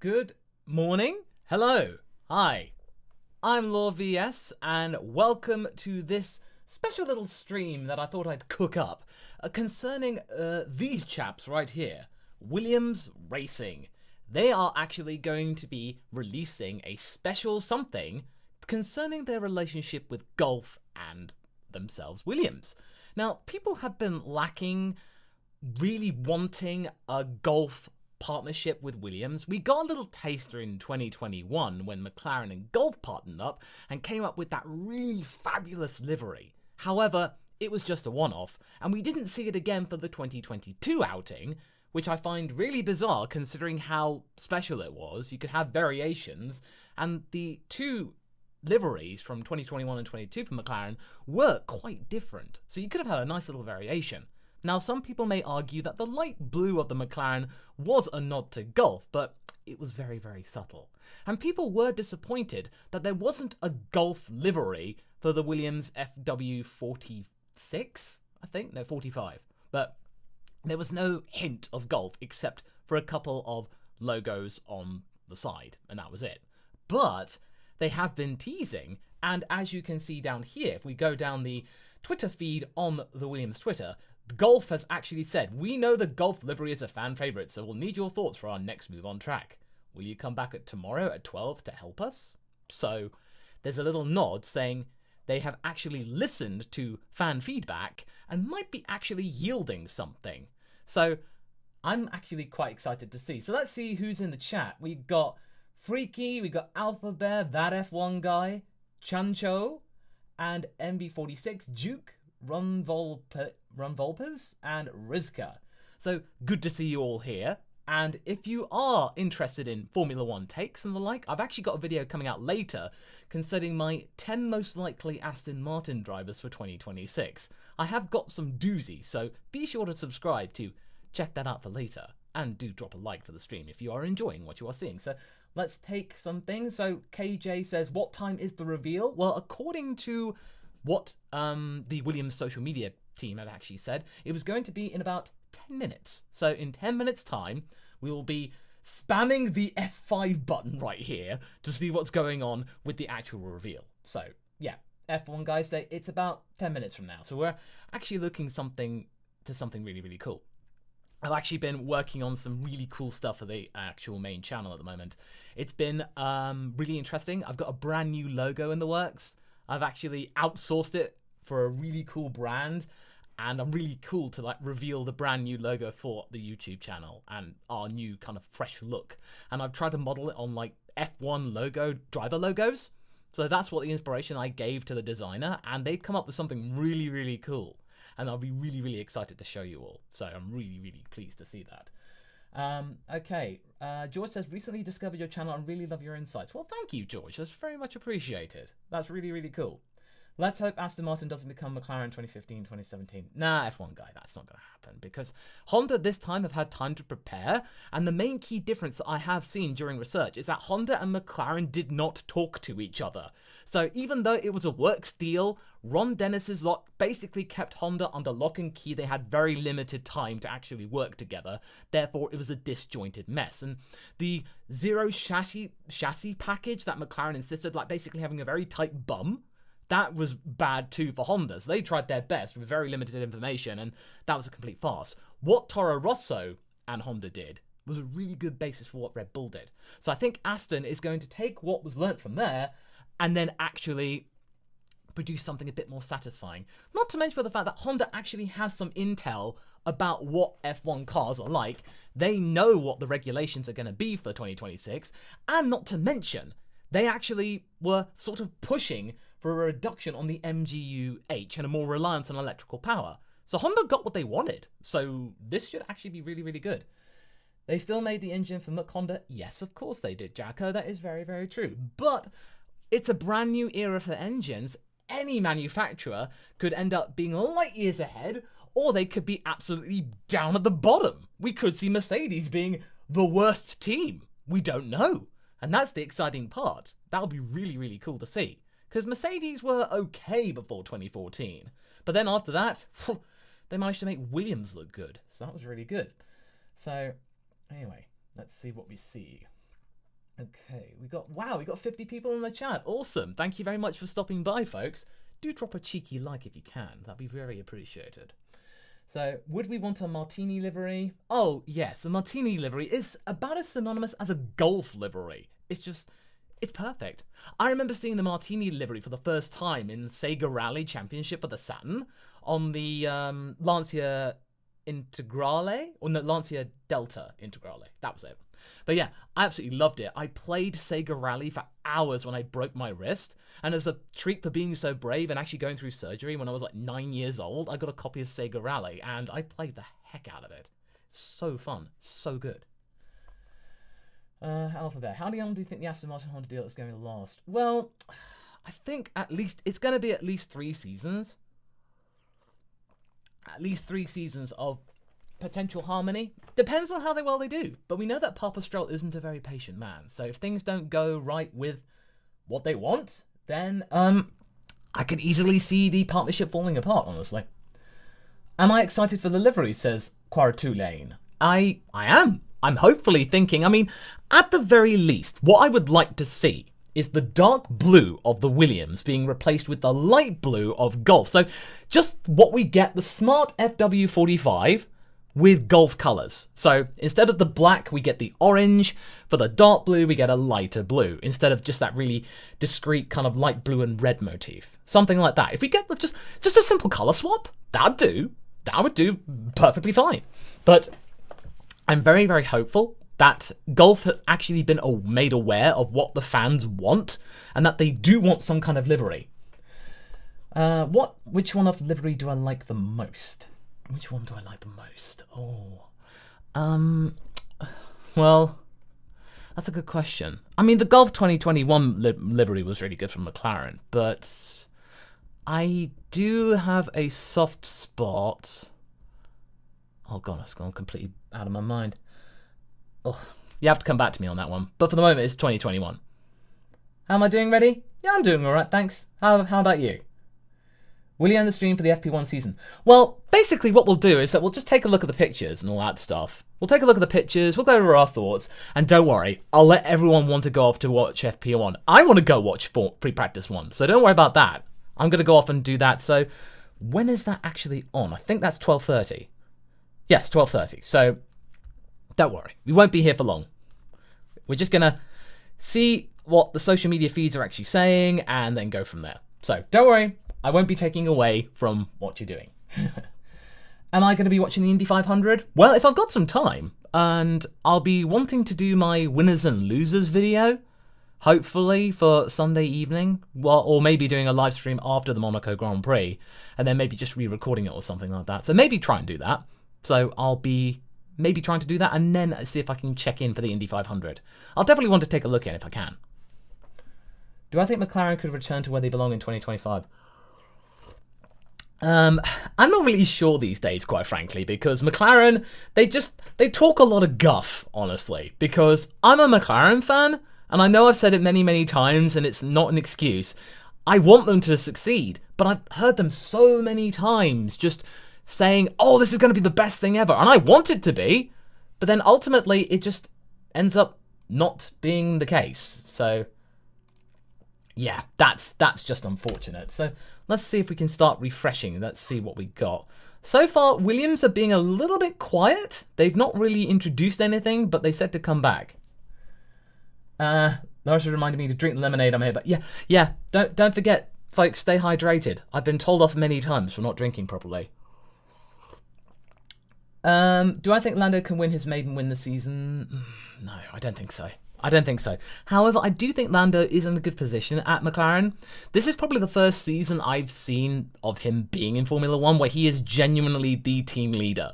Good morning. Hello. Hi. I'm LawVS and welcome to this special little stream that I thought I'd cook up concerning these chaps right here, Williams Racing. They are actually going to be releasing a special something concerning their relationship with golf and themselves, Williams. Now, people have been lacking really wanting a golf partnership with Williams. We got a little taster in 2021 when McLaren and Golf partnered up and came up with that really fabulous livery. However, it was just a one-off, and we didn't see it again for the 2022 outing, which I find really bizarre considering how special it was. You could have variations, and the two liveries from 2021 and 22 for McLaren were quite different, so you could have had a nice little variation. Now, some people may argue that the light blue of the McLaren was a nod to golf, but it was very, very subtle. And people were disappointed that there wasn't a golf livery for the Williams FW46, I think? No, 45. But there was no hint of golf except for a couple of logos on the side, and that was it. But they have been teasing, and as you can see down here, if we go down the Twitter feed on the Williams Twitter, Golf has actually said, "We know the Golf livery is a fan favourite, so we'll need your thoughts for our next move on track. Will you come back tomorrow at 12 to help us?" So there's a little nod saying they have actually listened to fan feedback and might be actually yielding something. So I'm actually quite excited to see. So let's see who's in the chat. We've got Freaky, we've got Alpha Bear, that F1 guy, Chancho, and MB46, Duke, Runvolpers, and Rizka. So good to see you all here. And if you are interested in Formula 1 takes and the like, I've actually got a video coming out later concerning my 10 most likely Aston Martin drivers for 2026. I have got some doozies, so be sure to subscribe to check that out for later. And do drop a like for the stream if you are enjoying what you are seeing. So let's take something. So KJ says, what time is the reveal? Well, according to what the Williams social media team had actually said, it was going to be in about 10 minutes. So in 10 minutes time, we will be spamming the F5 button right here to see what's going on with the actual reveal. So yeah, F1 guys say it's about 10 minutes from now. So we're actually looking something really, really cool. I've actually been working on some really cool stuff for the actual main channel at the moment. It's been really interesting. I've got a brand new logo in the works. I've actually outsourced it for a really cool brand, and I'm really cool to reveal the brand new logo for the YouTube channel and our new kind of fresh look. And I've tried to model it on F1 logo driver logos. So that's what the inspiration I gave to the designer, and they've come up with something really, really cool. And I'll be really, really excited to show you all. So I'm really, really pleased to see that. Okay, George says, recently discovered your channel and really love your insights. Well, thank you, George. That's very much appreciated. That's really, really cool. Let's hope Aston Martin doesn't become McLaren 2015, 2017. Nah, F1 guy, that's not going to happen because Honda this time have had time to prepare. And the main key difference that I have seen during research is that Honda and McLaren did not talk to each other. So even though it was a works deal, Ron Dennis's lot basically kept Honda under lock and key. They had very limited time to actually work together. Therefore, it was a disjointed mess. And the zero chassis package that McLaren insisted, basically having a very tight bum, that was bad too for Honda. So they tried their best with very limited information, and that was a complete farce. What Toro Rosso and Honda did was a really good basis for what Red Bull did. So I think Aston is going to take what was learnt from there and then actually produce something a bit more satisfying. Not to mention for the fact that Honda actually has some intel about what F1 cars are like. They know what the regulations are going to be for 2026. And not to mention, they actually were sort of pushing for a reduction on the MGU-H and a more reliance on electrical power. So Honda got what they wanted. So this should actually be really, really good. They still made the engine for Honda? Yes, of course they did, Jacko. That is very, very true. But it's a brand new era for engines. Any manufacturer could end up being light years ahead, or they could be absolutely down at the bottom. We could see Mercedes being the worst team. We don't know. And that's the exciting part. That'll be really, really cool to see. Because Mercedes were okay before 2014. But then after that, they managed to make Williams look good. So that was really good. So, anyway, let's see what we see. Okay, wow, we got 50 people in the chat. Awesome. Thank you very much for stopping by, folks. Do drop a cheeky like if you can. That'd be very appreciated. So, would we want a martini livery? Oh, yes, a martini livery is about as synonymous as a golf livery. It's perfect. I remember seeing the martini livery for the first time in Sega Rally Championship for the Saturn on the Lancia Integrale, or no, Lancia Delta Integrale. That was it. But yeah, I absolutely loved it. I played Sega Rally for hours when I broke my wrist, and as a treat for being so brave and actually going through surgery when I was like 9 years old, I got a copy of Sega Rally, and I played the heck out of it. So fun, so good. Alphabet, how long do you think the Aston Martin Honda deal is going to last? Well, I think it's going to be at least 3 seasons. At least 3 seasons of potential harmony. Depends on how well they do. But we know that Papa Stroll isn't a very patient man. So if things don't go right with what they want, then I could easily see the partnership falling apart, honestly. Am I excited for the livery, says Quaratulane. I am. I'm hopefully thinking, at the very least, what I would like to see is the dark blue of the Williams being replaced with the light blue of Golf. So just what we get, the smart FW45 with Golf colours. So instead of the black, we get the orange. For the dark blue, we get a lighter blue, instead of just that really discreet kind of light blue and red motif. Something like that. If we get just a simple colour swap, that'd do. That would do perfectly fine. But I'm very, very hopeful that Golf has actually been made aware of what the fans want, and that they do want some kind of livery. Which one of livery do I like the most? Which one do I like the most? Well, that's a good question. The Golf 2021 livery was really good from McLaren, but I do have a soft spot. Oh god, it's gone completely out of my mind. Ugh, you have to come back to me on that one. But for the moment, it's 2021. How am I doing, ready? Yeah, I'm doing all right, thanks. How about you? Will you end the stream for the FP1 season? Well, basically what we'll do is that we'll just take a look at the pictures and all that stuff. We'll take a look at the pictures, we'll go over our thoughts, and don't worry, I'll let everyone want to go off to watch FP1. I want to go watch pre-practice 1, so don't worry about that. I'm going to go off and do that. So when is that actually on? I think that's 12:30. Yes, 12:30. So don't worry, we won't be here for long. We're just going to see what the social media feeds are actually saying and then go from there. So don't worry, I won't be taking away from what you're doing. Am I going to be watching the Indy 500? Well, if I've got some time, and I'll be wanting to do my winners and losers video, hopefully for Sunday evening, or maybe doing a live stream after the Monaco Grand Prix, and then maybe just re-recording it or something like that. So maybe try and do that. So I'll be maybe trying to do that, and then see if I can check in for the Indy 500. I'll definitely want to take a look at it if I can. Do I think McLaren could return to where they belong in 2025? I'm not really sure these days, quite frankly, because McLaren, they talk a lot of guff, honestly, because I'm a McLaren fan, and I know I've said it many, many times, and it's not an excuse. I want them to succeed, but I've heard them so many times just saying, oh, this is going to be the best thing ever, and I want it to be, but then ultimately it just ends up not being the case. So yeah, that's just unfortunate. So let's see if we can start refreshing. Let's see what we got. So far, Williams are being a little bit quiet. They've not really introduced anything, but they said to come back. Larissa reminded me to drink the lemonade I'm here, but yeah, don't forget, folks, stay hydrated. I've been told off many times for not drinking properly. Do I think Lando can win his maiden win this season? No, I don't think so. I don't think so. However, I do think Lando is in a good position at McLaren. This is probably the first season I've seen of him being in Formula 1 where he is genuinely the team leader.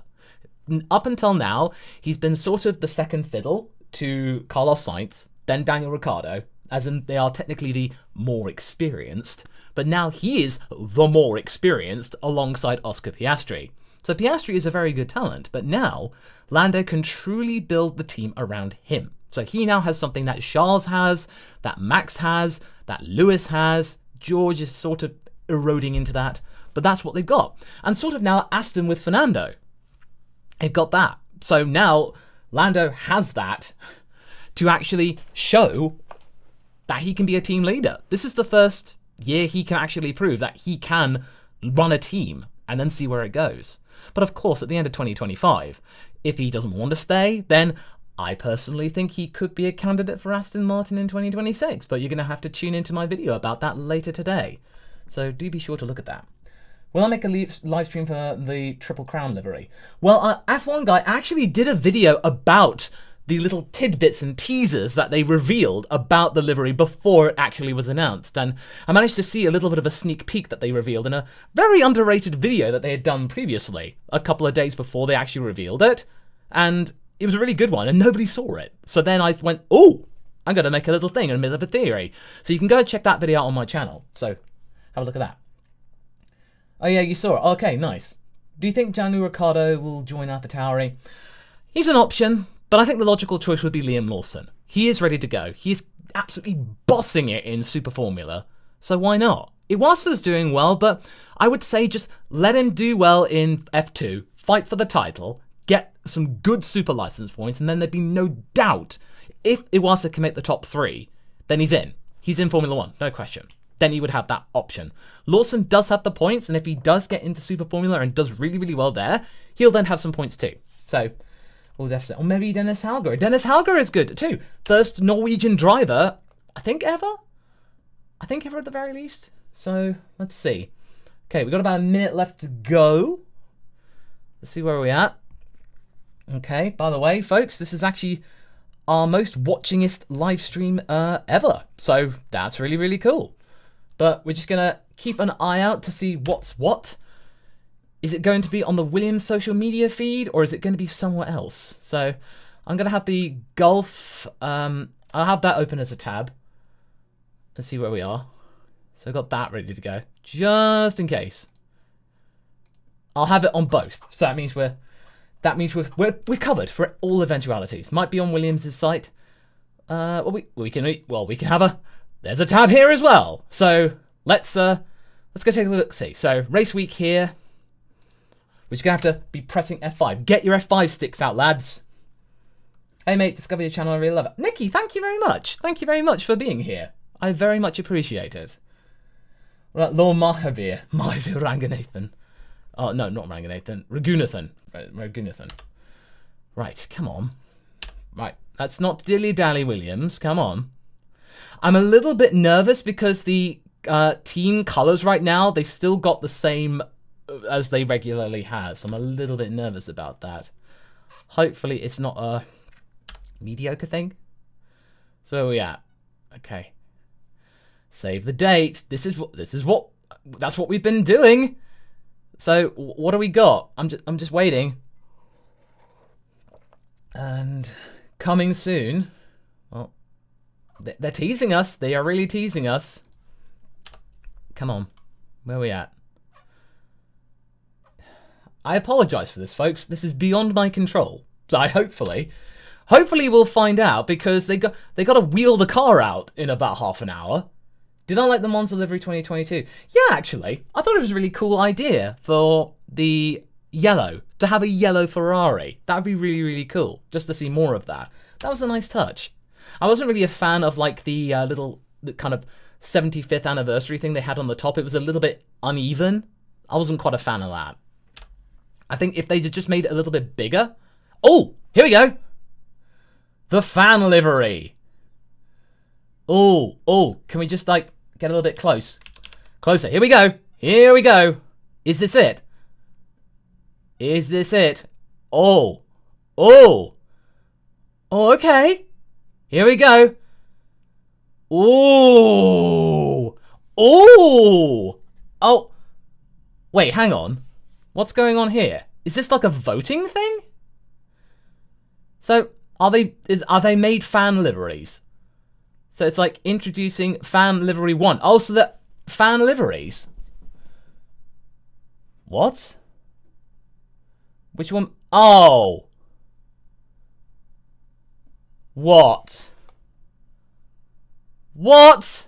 Up until now, he's been sort of the second fiddle to Carlos Sainz, then Daniel Ricciardo, as in they are technically the more experienced, but now he is the more experienced alongside Oscar Piastri. So Piastri is a very good talent, but now Lando can truly build the team around him. So he now has something that Charles has, that Max has, that Lewis has. George is sort of eroding into that, but that's what they've got. And sort of now Aston with Fernando. They've got that. So now Lando has that to actually show that he can be a team leader. This is the first year he can actually prove that he can run a team and then see where it goes. But of course, at the end of 2025, if he doesn't want to stay, then I personally think he could be a candidate for Aston Martin in 2026, but you're going to have to tune into my video about that later today. So do be sure to look at that. Will I make a live stream for the Triple Crown livery? Well, F1 Guy actually did a video about the little tidbits and teasers that they revealed about the livery before it actually was announced. And I managed to see a little bit of a sneak peek that they revealed in a very underrated video that they had done previously, a couple of days before they actually revealed it. And it was a really good one, and nobody saw it. So then I went, oh, I'm going to make a little thing in the middle of a theory. So you can go and check that video out on my channel. So have a look at that. Oh yeah, you saw it. Okay, nice. Do you think Gianluca Ricciardo will join AlphaTauri? He's an option, but I think the logical choice would be Liam Lawson. He is ready to go. He's absolutely bossing it in Super Formula. So why not? Iwasa's doing well, but I would say just let him do well in F2, fight for the title, get some good super license points, and then there'd be no doubt if Iwasa can make the top 3, then he's in. He's in Formula 1, no question. Then he would have that option. Lawson does have the points, and if he does get into Super Formula and does really, really well there, he'll then have some points too. So we'll definitely, or maybe Dennis Hauger. Dennis Hauger is good too. First Norwegian driver, I think ever at the very least. So let's see. Okay, we've got about a minute left to go. Let's see where we're at. Okay, by the way, folks, this is actually our most watchingest live stream ever. So that's really, really cool. But we're just going to keep an eye out to see what's what. Is it going to be on the Williams social media feed, or is it going to be somewhere else? So I'm going to have the Gulf, I'll have that open as a tab and see where we are. So I've got that ready to go, just in case. I'll have it on both. So that means we're covered for all eventualities. Might be on Williams' site. We can have a, there's a tab here as well. So let's go take a look. See, so race week here. We're just gonna have to be pressing F5. Get your F5 sticks out, lads. Hey mate, discover your channel. I really love it. Nikki, thank you very much. Thank you very much for being here. I very much appreciate it. Right, Lord Mahavir Ranganathan. Oh no, not Ranganathan. Raghunathan. Raghunathan. Right, come on. Right, that's not Dilly Dally Williams. Come on. I'm a little bit nervous because the team colours right now, they've still got the same as they regularly have. So I'm a little bit nervous about that. Hopefully it's not a mediocre thing. So where are we at? Okay. Save the date. That's what we've been doing. So what do we got? I'm just waiting. And coming soon. Well, they're teasing us. They are really teasing us. Come on. Where are we at? I apologize for this, folks. This is beyond my control. So hopefully we'll find out, because they got to wheel the car out in about half an hour. Did I like the Monza Livery 2022? Yeah, actually. I thought it was a really cool idea for the yellow, to have a yellow Ferrari. That would be really, really cool, just to see more of that. That was a nice touch. I wasn't really a fan of like the kind of 75th anniversary thing they had on the top. It was a little bit uneven. I wasn't quite a fan of that. I think if they just made it a little bit bigger. Oh, here we go. The fan livery. Oh, can we just like get a little bit closer? Here we go. Here we go. Is this it? Is this it? Oh, okay. Here we go. Oh, wait, hang on. What's going on here? Is this like a voting thing? So are they made fan liveries? So it's like introducing fan livery 1. Oh, so the fan liveries. What? Which one? Oh. What? What?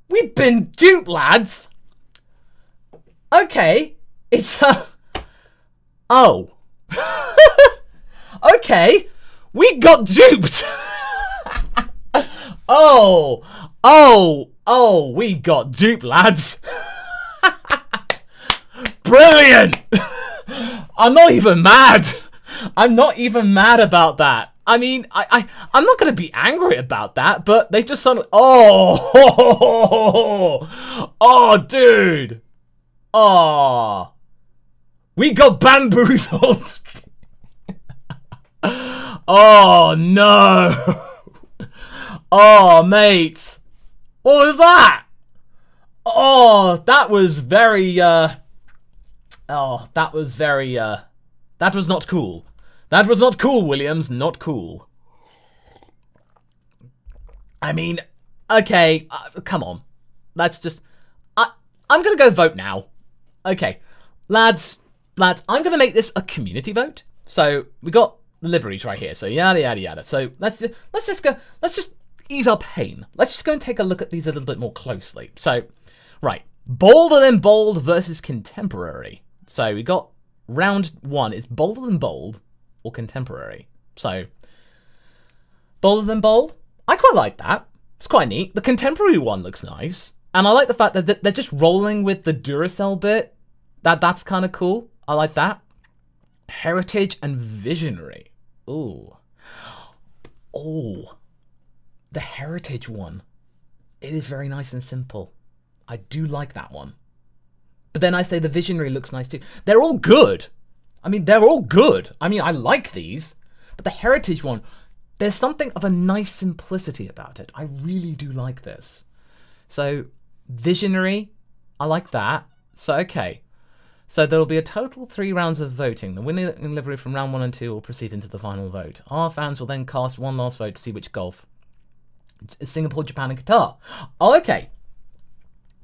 We've been duped, lads. Okay. It's oh. Okay. We got duped! We got duped, lads. Brilliant! I'm not even mad. I'm not even mad about that. I mean, I'm not going to be angry about that, but they just suddenly... Oh, dude. Oh. We got bamboozled. Oh, no. Oh, mate. What was that? Oh, that was very, that was not cool. That was not cool, Williams. Not cool. I mean, okay, come on. Let's just... I'm going to go vote now. Okay, lads, I'm going to make this a community vote. So we got the liveries right here. So yada, yada, yada. So let's just ease our pain. Let's just go and take a look at these a little bit more closely. So, right, bolder than bold versus contemporary. So we got round one is bolder than bold or contemporary. So, bolder than bold? I quite like that. It's quite neat. The contemporary one looks nice. And I like the fact that they're just rolling with the Duracell bit. That's kind of cool. I like that. Heritage and visionary. Ooh. Oh. The heritage one. It is very nice and simple. I do like that one. But then I say the visionary looks nice too. They're all good. I mean, they're all good. I mean, I like these. But the heritage one, there's something of a nice simplicity about it. I really do like this. So, visionary, I like that. So, okay. So there'll be a total of 3 rounds of voting. The winner in livery from round 1 and 2 will proceed into the final vote. Our fans will then cast one last vote to see which golf. Singapore, Japan, and Qatar. Oh, okay.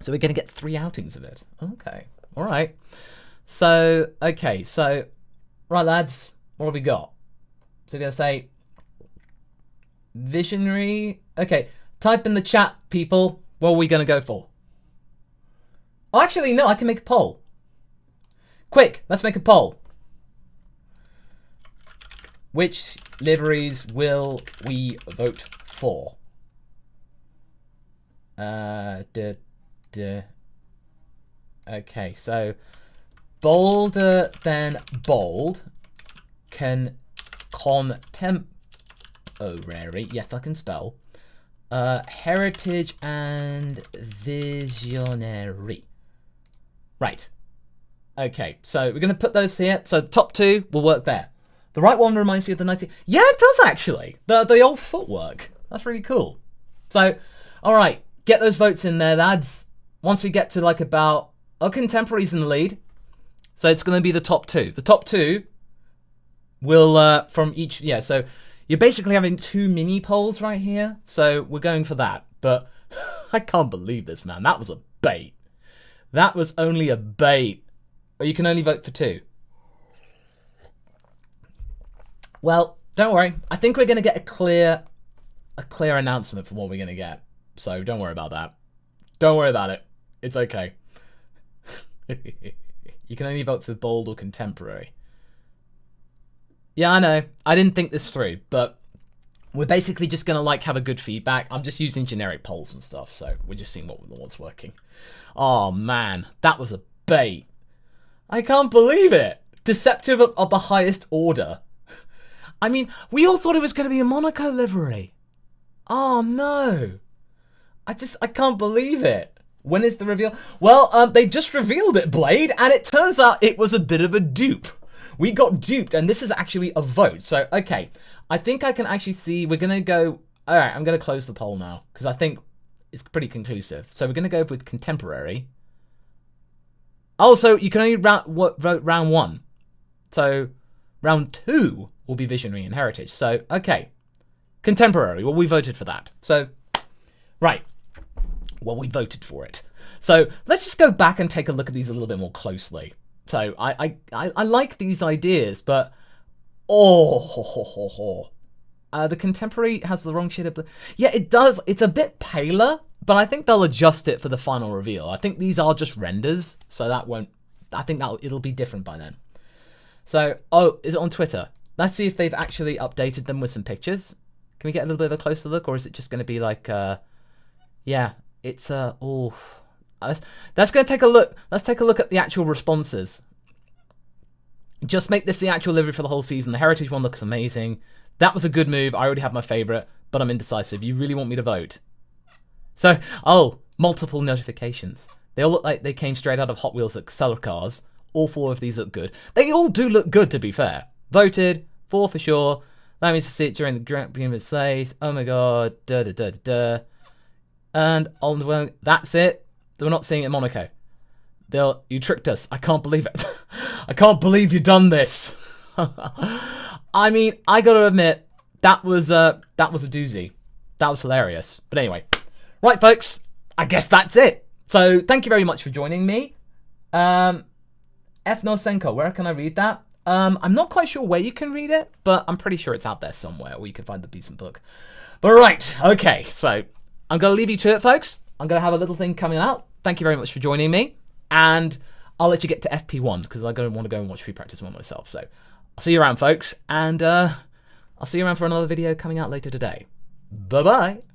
So we're going to get 3 outings of it. Okay. All right. So, okay. So, right, lads. What have we got? So we're going to say visionary. Okay. Type in the chat, people. What are we going to go for? Oh, actually, no. I can make a poll. Quick, let's make a poll. Which liveries will we vote for? Okay, so bolder than bold, contemporary. Yes, I can spell. Heritage and visionary. Right. Okay, so we're going to put those here. So the top 2 will work there. The right one reminds you of the 90... Yeah, it does actually. The old footwork. That's really cool. So, all right, get those votes in there, lads. Once we get to like about... Our contemporaries in the lead. So it's going to be the top 2. The top 2 will, from each... Yeah, so you're basically having 2 mini polls right here. So we're going for that. But I can't believe this, man. That was a bait. That was only a bait. Or you can only vote for 2. Well, don't worry. I think we're going to get a clear announcement for what we're going to get. So don't worry about that. Don't worry about it. It's okay. You can only vote for bold or contemporary. Yeah, I know. I didn't think this through, but we're basically just going to like have a good feedback. I'm just using generic polls and stuff, so we're just seeing what's working. Oh, man. That was a bait. I can't believe it. Deceptive of the highest order. I mean, we all thought it was going to be a Monaco livery. Oh, no. I can't believe it. When is the reveal? Well, they just revealed it, Blade, and it turns out it was a bit of a dupe. We got duped, and this is actually a vote. So, okay. I think I can actually see we're going to go... All right, I'm going to close the poll now, because I think it's pretty conclusive. So we're going to go with contemporary. Oh, so you can only vote round 1. So round 2 will be visionary and heritage. So, okay. Contemporary. Well, we voted for that. So, right. Well, we voted for it. So let's just go back and take a look at these a little bit more closely. So I like these ideas, but... the contemporary has the wrong shade of blue. Yeah, it does. It's a bit paler, but I think they'll adjust it for the final reveal. I think these are just renders, so that won't... I think it'll be different by then. So, oh, is it on Twitter? let's see if they've actually updated them with some pictures. Can we get a little bit of a closer look, or is it just going to be like, yeah, it's oh, let's go take a look. Let's take a look at the actual responses. Just make this the actual livery for the whole season. The heritage one looks amazing. That was a good move. I already have my favorite, but I'm indecisive. You really want me to vote? So, oh, multiple notifications. They all look like they came straight out of Hot Wheels Acceler cars. All 4 of these look good. They all do look good, to be fair. Voted, 4 for sure. That means to see it during the Grand Prix of Slays. Oh my god, And on the way, that's it. We're not seeing it in Monaco. You tricked us. I can't believe it. I can't believe you've done this. I mean, I gotta admit, that was a doozy. That was hilarious. But anyway, right, folks. I guess that's it. So thank you very much for joining me. F. Nosenko, where can I read that? I'm not quite sure where you can read it, but I'm pretty sure it's out there somewhere, or you can find the decent book. But right, okay, so I'm going to leave you to it, folks. I'm going to have a little thing coming out. Thank you very much for joining me, and I'll let you get to FP1, because I want to go and watch free practice one myself. So I'll see you around, folks, and I'll see you around for another video coming out later today. Bye-bye.